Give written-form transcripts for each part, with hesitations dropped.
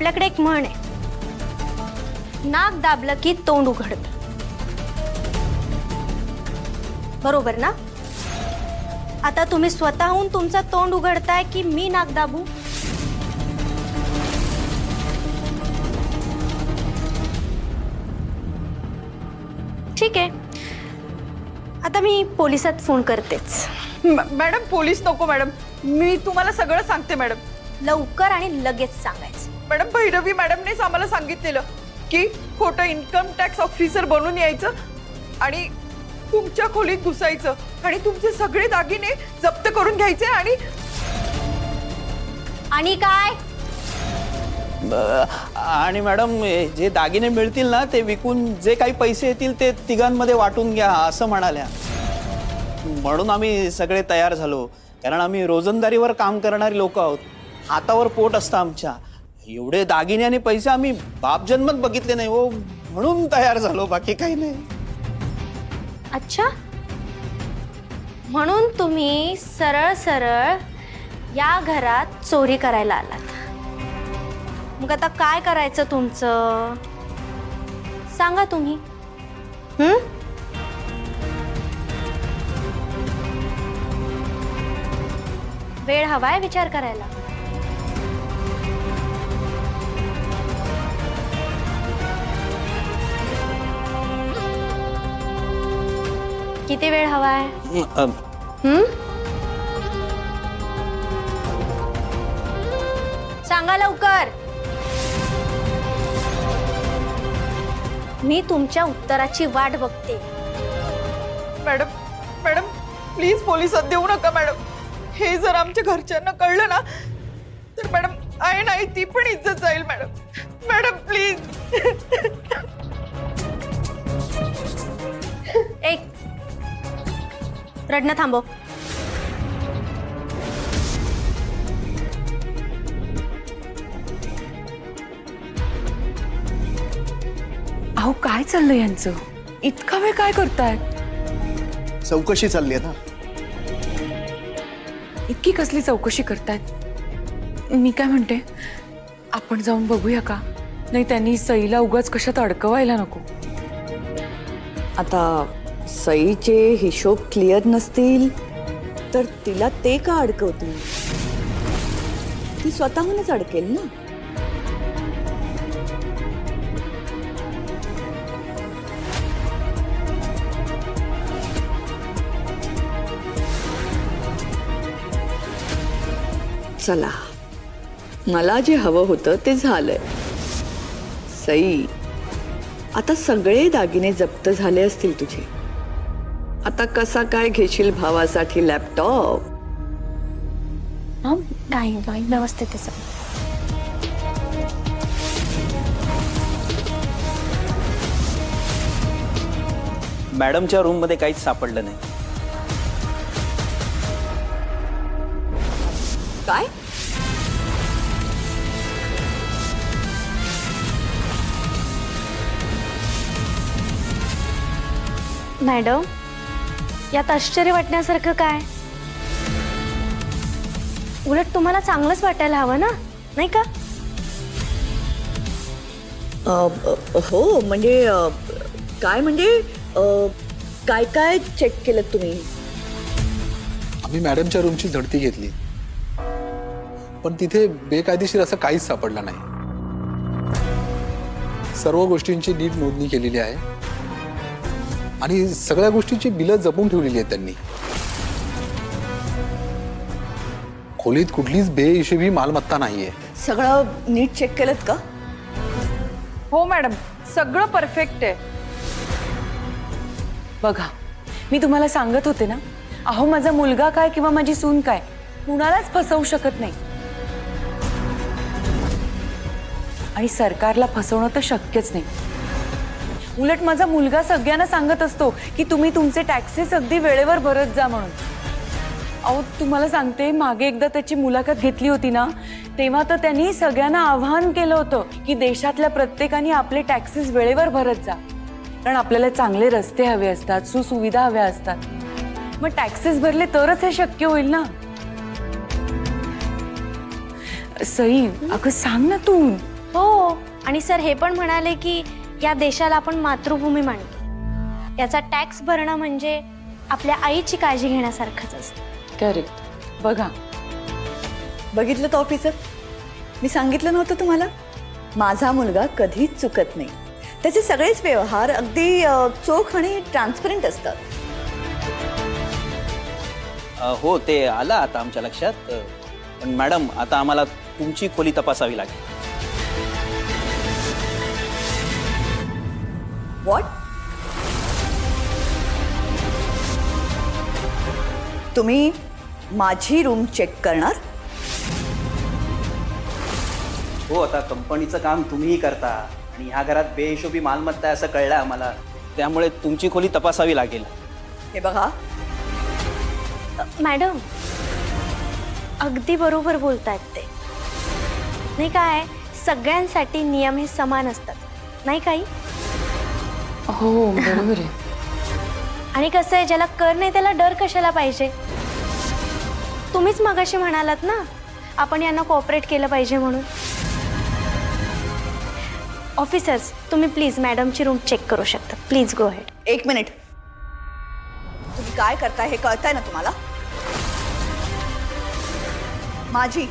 आपल्याकडे एक म्हण आहे, नाक दाबलं की तोंड उघडतं. बरोबर ना? आता तुम्ही स्वतःहून तुमचं तोंड उघडताय की मी नाक दाबू? ठीक आहे, आता मी पोलिसात फोन करतेच. मॅडम पोलीस नको मॅडम, मी तुम्हाला सगळं सांगते मॅडम. लवकर आणि लगेच सांगायचं. मॅडम भैरवी मॅडमनेच आम्हाला सांगितलेलं की खोटं इन्कम टॅक्स ऑफिसर बनून यायचं आणि तुमच्या खोलीत घुसायचं आणि तुमचे सगळे दागिने जप्त करून घ्यायचे आणि काय? आणि मॅडम जे दागिने मिळतील ना ते विकून जे काही पैसे येतील ते तिघांमध्ये वाटून घ्या असं म्हणाल्या. म्हणून आम्ही सगळे तयार झालो, कारण आम्ही रोजंदारीवर काम करणारी लोक आहोत. हातावर पोट असतं आमच्या. एवढे दागिने आणि पैसे आम्ही बाप जन्मत बघितले नाही हो, म्हणून तयार झालो, बाकी काही नाही. अच्छा, म्हणून तुम्ही सरळ सरळ या घरात चोरी करायला आलात. मग आता काय करायचं तुमचं सांगा तुम्ही. वेळ हवाय विचार करायला. किती वेळ हवाय? सांगा लवकर. मी तुमच्या उत्तराची वाट बघते. मॅडम मॅडम प्लीज पोलिसात देऊ नका मॅडम. हे जर आमच्या घरच्यांना कळलं ना तर मॅडम आहे नाही ती पण इज्जत जाईल मॅडम. Madam please. एक रडणं थांबव. अहो काय चाललंय यांचं? इतका वेळ काय करतायत? चौकशी चालली आहे ना. इतकी कसली चौकशी करतायत? मी काय म्हणते, आपण जाऊन बघूया का? नाही त्यांनी सईला उगाच कशात अडकवायला नको. आता सईचे हिशोब क्लिअर नसतील तर तिला ते का अडकवतील? ती स्वतःहूनच अडकेल ना. चला, मला जे हवं होतं ते झालंय. सई, आता सगळे दागिने जप्त झाले असतील तुझे. आता कसा काय घेशील भावासाठी लॅपटॉप? नाही नाही व्यवस्थित आहे सगळं. मॅडमच्या रूम मध्ये काहीच सापडलं नाही. काय? मॅडम, यात आश्चर्य वाटण्यासारखं काय? उलट तुम्हाला चांगलंच वाटायला हवं ना, नाही का? हो म्हणजे काय म्हणजे काय काय चेक केलं तुम्ही? आम्ही मॅडमच्या रूमची झडती घेतली, पण तिथे बेकायदेशीर असं काहीच सापडलं नाही. सर्व गोष्टींची नीट नोंदणी केलेली आहे आणि सगळ्या गोष्टींची बिलं जपून ठेवलेली आहेत त्यांनी. खोलीत कुठलीच बेहिशोबी मालमत्ता नाहीये. सगळं नीट चेक केलं का? हो मॅडम, सगळं परफेक्ट आहे. बघा, मी तुम्हाला सांगत होते ना, अहो माझा मुलगा काय किंवा माझी सून काय कुणालाच फसवू शकत नाही. आणि सरकारला फसवणं तर शक्यच नाही. उलट माझा मुलगा सगळ्यांना सांगत असतो की तुम्ही तुमचे टॅक्सेस अगदी वेळेवर भरत जा म्हणून. अहो तुम्हाला सांगते, मागे एकदा त्याची मुलाखत घेतली होती ना, तेव्हा तर त्यांनी सगळ्यांना आवाहन केलं होतं की देशातल्या प्रत्येकाने आपले टॅक्सेस वेळेवर भरत जा. कारण आपल्याला चांगले रस्ते हवे असतात, सुसुविधा हव्या असतात. मग टॅक्सेस भरले तरच हे शक्य होईल ना. सई, अगं सांग ना तू. हो, आणि सर हे पण म्हणाले की या देशाला आपण मातृभूमी मानतो. याचा टॅक्स भरणं म्हणजे आपल्या आईची काळजी घेण्यासारखंच असतं. करेक्ट. बघा, बघितलं तर ऑफिसर, मी सांगितलं नव्हतं तुम्हाला, माझा मुलगा कधीच चुकत नाही. त्याचे सगळेच व्यवहार अगदी चोख आणि ट्रान्सपरंट असतात. हो, ते आलं आता आमच्या लक्षात. पण मॅडम, आता आम्हाला तुमची खोली तपासावी लागेल. व्हॉट? तुम्ही माझी रूम चेक करणार? हो, आता कंपनीचं काम तुम्हीही करता आणि ह्या घरात बेहिशोबी मालमत्ता आहे असं कळलं आम्हाला. त्यामुळे तुमची खोली तपासावी लागेल. हे बघा, मॅडम अगदी बरोबर बोलतायत ते. नाही काय, सगळ्यांसाठी नियम हे समान असतात, नाही काही? हो बरोबर आहे. आणि कसं आहे, ज्याला कर नाही त्याला डर कशाला पाहिजे? तुम्हीच मगाशी म्हणालात ना आपण यांना कोऑपरेट केलं पाहिजे म्हणून. ऑफिसर्स, तुम्ही प्लीज मॅडमची रूम चेक करू शकता. Please go head. एक मिनिट. तुम्ही काय करताय हे कळतंय ना तुम्हाला? माझी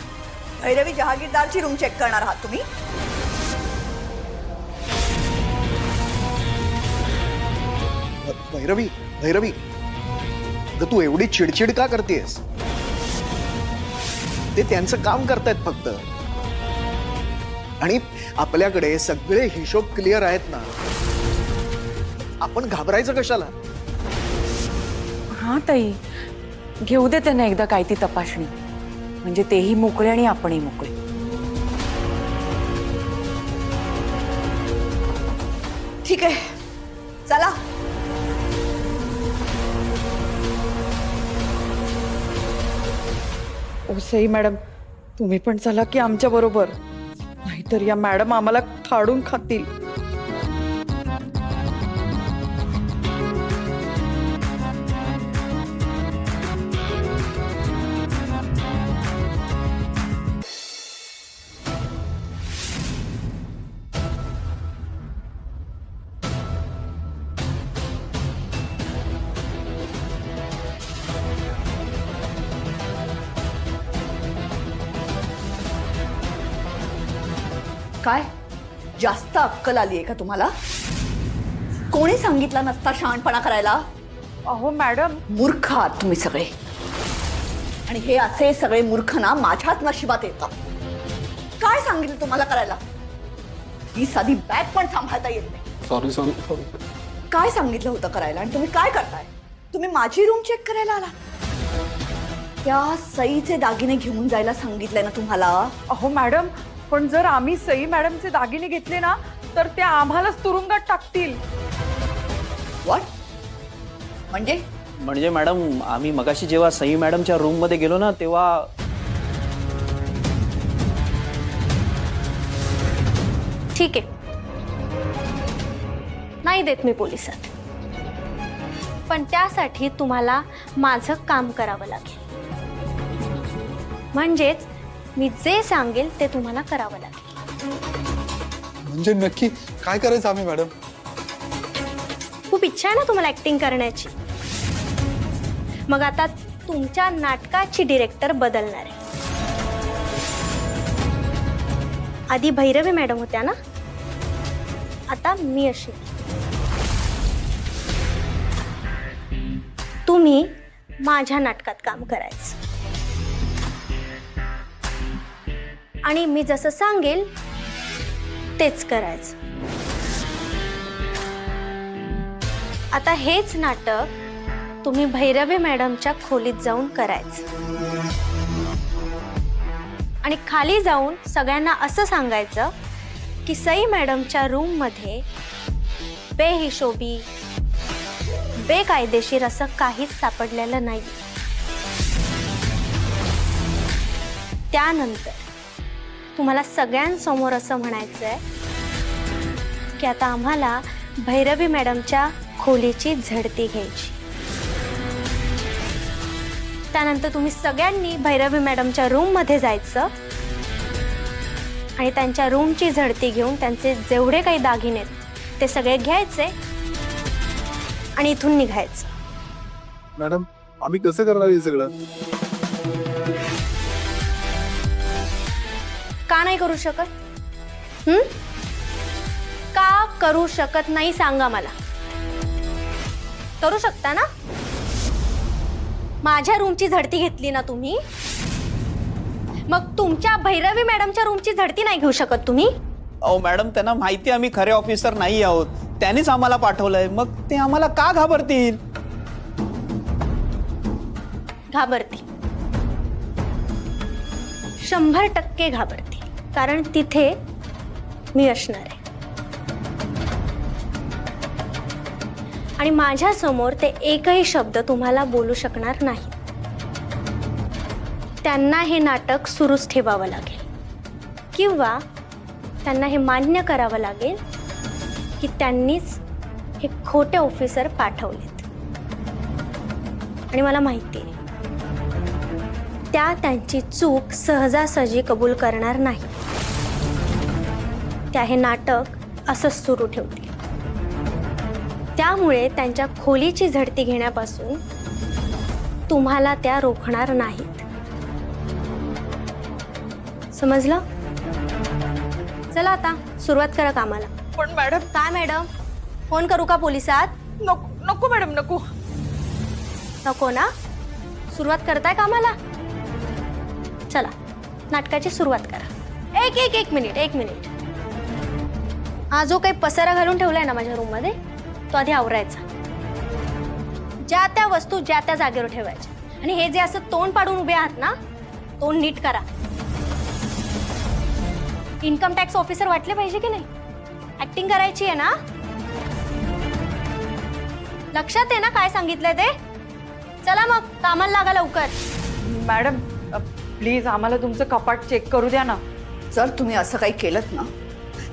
भैरवी जहागीरदारची रूम चेक करणार आहात तुम्ही? भैरवी, अगं तू एवढी चिडचिड का करतेस? ते त्यांचं काम करतायत फक्त, आणि आपल्याकडे सगळे हिशोब क्लिअर आहेत ना. आपण घाबरायचं कशाला? हां ताई, घेऊ दे त्यांना एकदा काय ती तपासणी, म्हणजे तेही मोकळे आणि आपणही मोकळे. ठीक आहे, चला. ओ सई मॅडम, तुम्ही पण चला की आमच्या बरोबर, नाहीतर या मॅडम आम्हाला खाडून खातील. काय जास्त अक्कल आली आहे का तुम्हाला? कोणी सांगितलं नसता शहाणपणा करायला? अहो मॅडम, मूर्ख आहात तुम्ही सगळे, आणि हे असे सगळे मूर्ख ना माझ्याच नशिबात येतात. काय सांगितलं तुम्हाला करायला? ही साधी बॅग पण सांभाळता येत नाही. Sorry sorry sorry. काय सांगितलं होतं करायला आणि तुम्ही काय करताय? तुम्ही माझी रूम चेक करायला आला? त्या सईचे दागिने घेऊन जायला सांगितलंय ना तुम्हाला? अहो मॅडम, पण जर आम्ही सई मॅडमचे दागिने घेतले ना तर ते आम्हालाच तुरुंगात टाकतील. व्हॉट? म्हणजे म्हणजे मॅडम, आम्ही मगाशी जेव्हा सई मॅडमच्या रूममध्ये गेलो ना तेव्हा ठीक आहे, नाही देत मी पोलिसात, पण त्यासाठी तुम्हाला माझं काम करावं लागेल. म्हणजेच मी जे सांगेल ते तुम्हाला करावं लागेल. म्हणजे नक्की काय करायचं आम्ही मॅडम? खूप इच्छा आहे ना तुम्हाला ऍक्टिंग करण्याची? मग आता तुमच्या नाटकाची डिरेक्टर बदलणार आहे. आधी भैरवी मॅडम होत्या ना, आता मी अशी. तुम्ही माझ्या नाटकात काम करायचं आणि मी जसं सांगेल तेच करायचं. आता हेच नाटक तुम्ही भैरवी मॅडमच्या खोलीत जाऊन करायचं आणि खाली जाऊन सगळ्यांना असं सांगायचं की सई मॅडमच्या रूममध्ये बेहिशोबी बेकायदेशीर असं काहीच सापडलेलं नाही. त्यानंतर तुम्हाला सगळ्यांसमोर असं म्हणायचं आहे की आता आम्हाला भैरवी मॅडमच्या खोलीची झडती घ्यायची. त्यानंतर तुम्ही सगळ्यांनी भैरवी मॅडमच्या रूममध्ये जायचं आणि त्यांच्या रूमची झडती घेऊन त्यांचे जेवढे काही दागिने आहेत ते सगळे घ्यायचे आणि इथून निघायचं. मॅडम आम्ही कसं करणार हे सगळं? का नाही करू शकत? का करू शकत नाही सांगा मला. करू शकता ना? माझ्या रूमची झडती घेतली ना तुम्ही, मग तुमच्या भैरवी मॅडमच्या रूमची झडती नाही घेऊ शकत तुम्ही? अहो मॅडम, त्यांना माहिती आम्ही खरे ऑफिसर नाही आहोत, त्यांनीच आम्हाला पाठवलंय, मग ते आम्हाला का घाबरतील? घाबरतील, 100% घाबरतील, कारण तिथे मी असणार आहे आणि माझ्या समोर ते एकही शब्द तुम्हाला बोलू शकणार नाही. त्यांना हे नाटक सुरूच ठेवावं लागेल किंवा त्यांना हे मान्य करावं लागेल की त्यांनीच हे खोटे ऑफिसर पाठवलेत. आणि मला माहिती आहे त्या त्यांची चूक सहजासहजी कबूल करणार नाही. त्या हे नाटक असंच सुरू ठेवतील. त्यामुळे त्यांच्या खोलीची झडती घेण्यापासून तुम्हाला त्या रोखणार नाहीत. समजलं? चला आता सुरुवात करा कामाला. पण मॅडम. काय मॅडम? फोन करू का पोलिसात? नको नको मॅडम, नको. नको ना? सुरुवात करताय कामाला? चला नाटकाची सुरुवात करा. एक मिनिट. हा जो काही पसारा घालून ठेवलाय ना माझ्या रूम मध्ये, तो आधी आवरायचा. ज्या त्या वस्तू ज्या त्या जागेवर ठेवायच्या. आणि हे जे असं तोंड पाडून उभे आहात ना, तोंड नीट करा. इन्कम टॅक्स ऑफिसर वाटले पाहिजे की नाही? ऍक्टिंग करायची आहे ना? लक्षात आहे ना काय सांगितलंय ते? चला मग कामाला लागा लवकर. मॅडम प्लीज आम्हाला तुमचं कपाट चेक करू द्या ना. जर तुम्ही असं काही केलं ना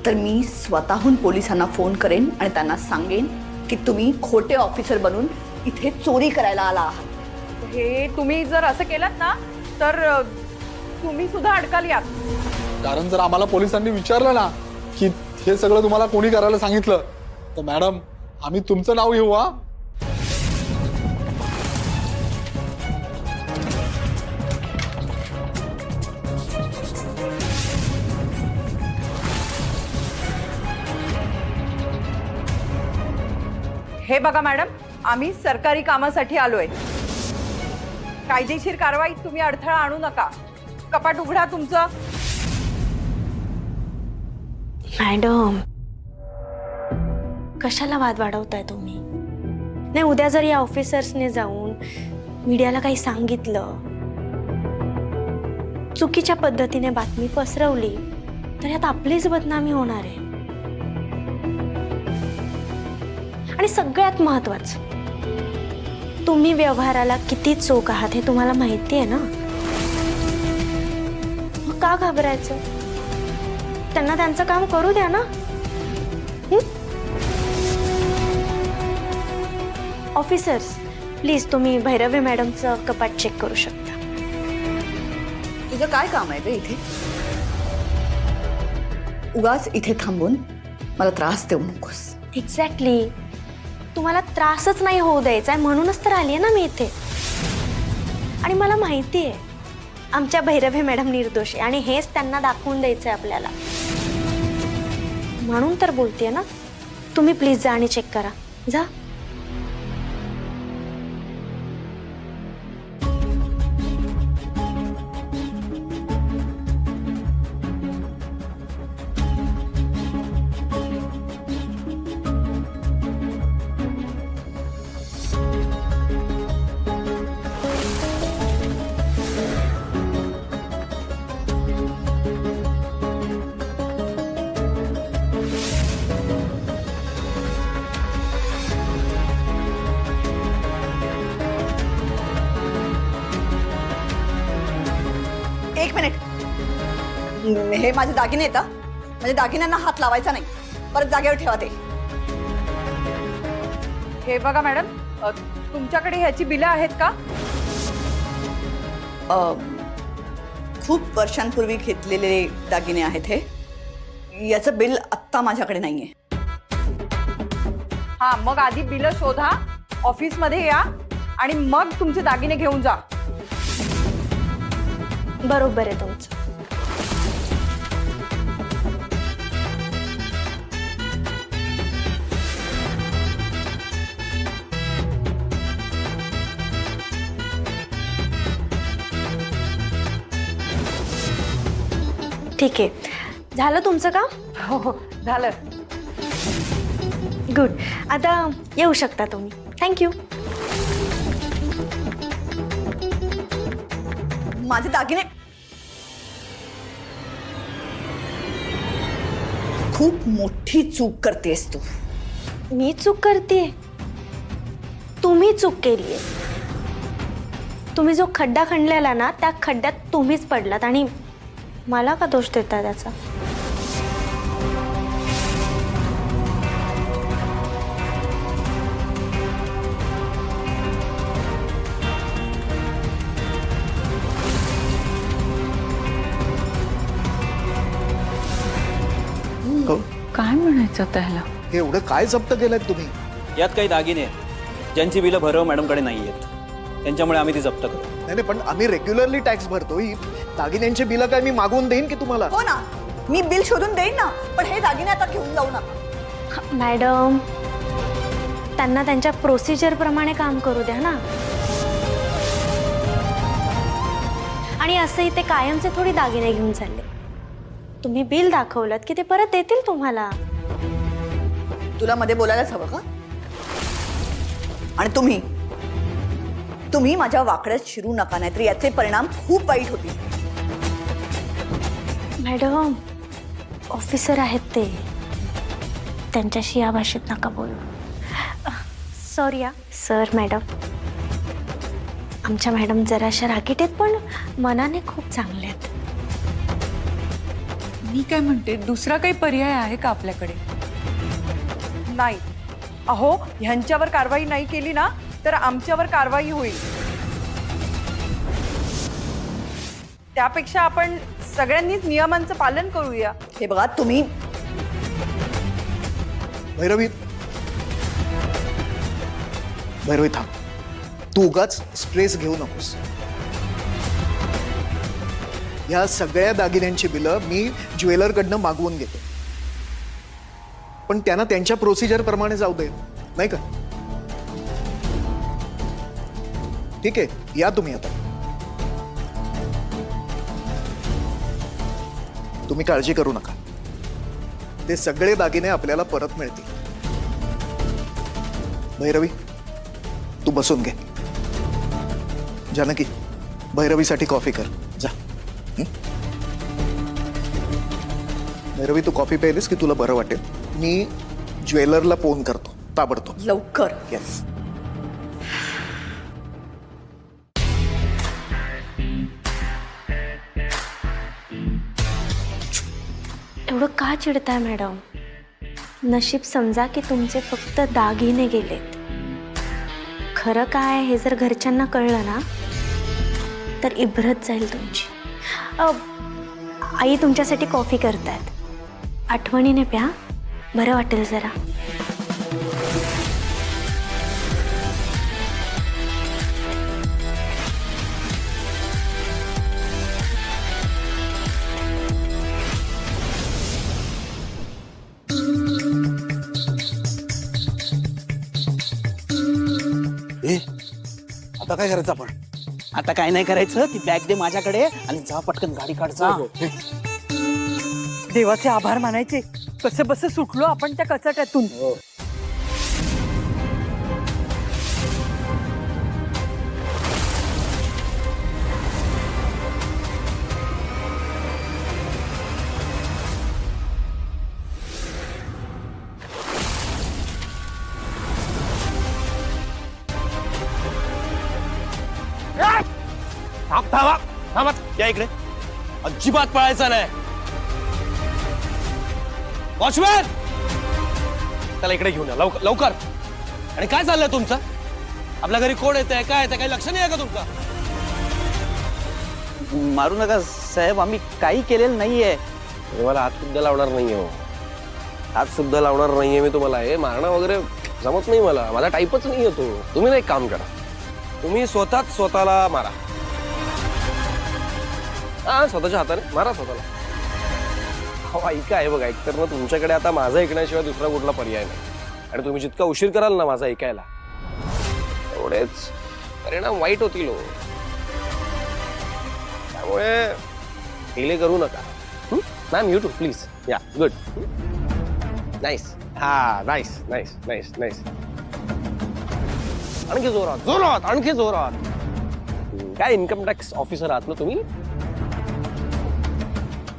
तर मी स्वतःहून पोलिसांना फोन करेन आणि त्यांना सांगेन की तुम्ही खोटे ऑफिसर बनून इथे चोरी करायला आला आहात. हे तुम्ही जर असं केलं ना तर तुम्ही सुद्धा अडकाल यात. कारण जर आम्हाला पोलिसांनी विचारलं ना की हे सगळं तुम्हाला कोणी करायला सांगितलं तर मॅडम आम्ही तुमचं नाव घेऊ. हा हे बघा मॅडम, आम्ही सरकारी कामासाठी आलोय. कायदेशीर कारवाईत तुम्ही अडथळा आणू नका. कपाट उघडा तुमचं. मॅडम कशाला वाद वाढवताय तुम्ही? नाही, उद्या जर या ऑफिसर्सने जाऊन मीडियाला काही सांगितलं, चुकीच्या पद्धतीने बातमी पसरवली तर यात आपलीच बदनामी होणार आहे. आणि सगळ्यात महत्वाचं, तुम्ही व्यवहाराला किती चोख आहात हे तुम्हाला माहिती आहे ना? मग का घाबरायचं? त्यांना त्यांचं काम करू द्या ना. ऑफिसर्स प्लीज तुम्ही भैरवी मॅडमचं कपाट चेक करू शकता. तुझं काय काम आहे रे इथे? उगाच इथे थांबून मला त्रास देऊ नकोस. एक्झॅक्टली, तुम्हाला त्रासच नाही होऊ द्यायचा आहे म्हणूनच तर आली आहे ना मी इथे. आणि मला माहिती आहे आमच्या भैरवी मॅडम निर्दोष आहे आणि हेच त्यांना दाखवून द्यायचं आहे आपल्याला. म्हणून तर बोलतेय ना. तुम्ही प्लीज जा आणि चेक करा. जा. एक मिनिट. हे माझे दागिने येतात. म्हणजे दागिन्यांना हात लावायचा नाही. परत जागेवर ठेवा ते. हे बघा मॅडम, तुमच्याकडे ह्याची बिलं आहेत का? खूप वर्षांपूर्वी घेतलेले दागिने आहेत हे. याचं बिल आत्ता माझ्याकडे नाहीये. हा, मग आधी बिल शोधा, ऑफिसमध्ये या आणि मग तुमचे दागिने घेऊन जा. बरोबर आहे तुमचं. ठीक आहे, झालं तुमचं काम? हो हो, झालं. गुड. आता येऊ शकता तुम्ही. थँक्यू. माझे दागिने. खूप मोठी चूक करतेस तू. मी चूक करते? तुम्ही चूक केली आहे. तुम्ही जो खड्डा खणलेला ना, त्या खड्ड्यात तुम्हीच पडलात आणि मला का दोष देता त्याचा? काय म्हणायचं त्याला? हे एवढं काय जप्त केलंय तुम्ही? यात काही दागिने आहेत ज्यांची बिलं भैरव मॅडमकडे नाही आहेत, त्यांच्यामुळे आम्ही ती जप्त करतो. नाही पण आम्ही रेग्युलरली टॅक्स भरतो. ही दागिन्यांची बिलं काय मी मागवून देईन की तुम्हाला? हो ना, मी बिल शोधून देईन ना, पण हे दागिने आता घेऊन जाऊ नका. मॅडम, त्यांना त्यांच्या प्रोसिजर प्रमाणे काम करू द्या ना. आणि असंही ते कायमचे थोडी दागिने घेऊन चालले. तुम्ही बिल दाखवलं की ते परत देतील तुम्हाला. तुला मध्ये बोलायलाच हवं का? आणि तुम्ही माझ्या वाकड्यात शिरू नका, नाहीतर याचे परिणाम खूप वाईट होतील. मॅडम, ऑफिसर आहेत ते, त्यांच्याशी या भाषेत नका बोलू. सॉरी या सर. मॅडम, आमच्या मॅडम जराशा रागीट आहेत पण मनाने खूप चांगले आहेत. मी काय म्हणते, दुसरा काही पर्याय आहे का आपल्याकडे? नाही. अहो, ह्यांच्यावर कारवाई नाही केली ना तर आमच्यावर कारवाई होईल. त्यापेक्षा आपण सगळ्यांनीच नियमांचं पालन करूया. हे बघा, तुम्ही भैरवी थांब. तू उगाच स्ट्रेस घेऊ नकोस. या सगळ्या दागिन्यांची बिलं मी ज्वेलरकडनं मागवून घेतो, पण त्यांना त्यांच्या प्रोसिजर प्रमाणे जाऊ दे, नाही का? ठीक आहे, या तुम्ही आता. तुम्ही काळजी करू नका, ते सगळे दागिने आपल्याला परत मिळतील. भैरवी, तू बसून घे. जानकी, भैरवीसाठी कॉफी कर जा. भैरवी, तू कॉफी प्यायलीस की तुला बरं वाटेल. मी ज्वेलरला फोन करतो ताबडतोब. लवकर. येस. एवढं का चिडताय मॅडम? नशीब समजा की तुमचे फक्त दागिने गेलेत. खरं काय हे जर घरच्यांना कळलं ना तर इब्रत जाईल तुमची. आई तुमच्यासाठी कॉफी करतायत, आठवणीने प्या, बरं वाटेल जरा. आता काय करायचं आपण? आता काय नाही करायचं, ती बॅग दे माझ्याकडे आणि जा पटकन गाडी काढ जा. देवाचे आभार मानायचे. कसं बस सुटलो आपण त्या कचाट्यातून. थांबा, या इकडे. अजिबात पळायचं नाही. वॉचमॅन, त्याला इकडे घेऊन या लवकर लवकर. आणि काय चाललंय तुमचं? आपल्या घरी कोण येतंय, काय येतंय, काही लक्ष नाही आहे का तुमचं? मारू नका साहेब आम्ही काही केलेलं नाहीये. मला हात सुद्धा लावणार नाहीये हो. हात सुद्धा लावणार नाहीये मी तुम्हाला. हे मारणं वगैरे जमत नाही मला. माझा टाईपच नाही येतो. तुम्ही ना एक काम करा, तुम्ही स्वतःच स्वतःला मारा. हा, स्वतःच्या हाताने मारा स्वतःला. हो ऐका, आहे बघा, एकतर ना तुमच्याकडे आता माझं ऐकण्याशिवाय दुसरा कुठला पर्याय नाही. आणि तुम्ही जितका उशीर कराल ना माझं ऐकायला, एवढेच परिणाम वाईट होतील हो. त्यामुळे डिले करू नका. Ma'am you too please. Yeah good. Nice. हा नाईस नाईस नाईस नाईस. आणखी जोरात जोरात, आणखी जोरात. काय इन्कम टॅक्स ऑफिसर आहात ना तुम्ही?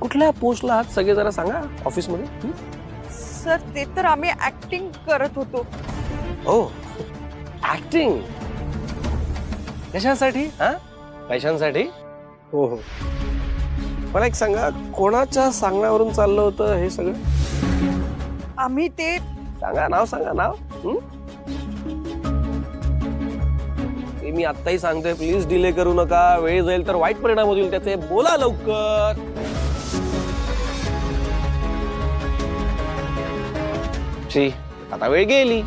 कुठल्या पोस्टला आहात सगळे जरा सांगा ऑफिसमध्ये. सर ते तर आम्ही ऍक्टिंग करत होतो. ओ ऍक्टिंग. कशासाठी? हा, पैशांसाठी? हो हो. मला एक सांगा, कोणाच्या सांगण्यावरून चाललं होतं हे सगळं? आम्ही ते सांगा, नाव सांगा, नाव. ते मी आत्ताही सांगतोय, प्लीज डिले करू नका. वेळ जाईल तर वाईट परिणाम होतील त्याचे. बोला लवकर. शी, आता वेळ गेली.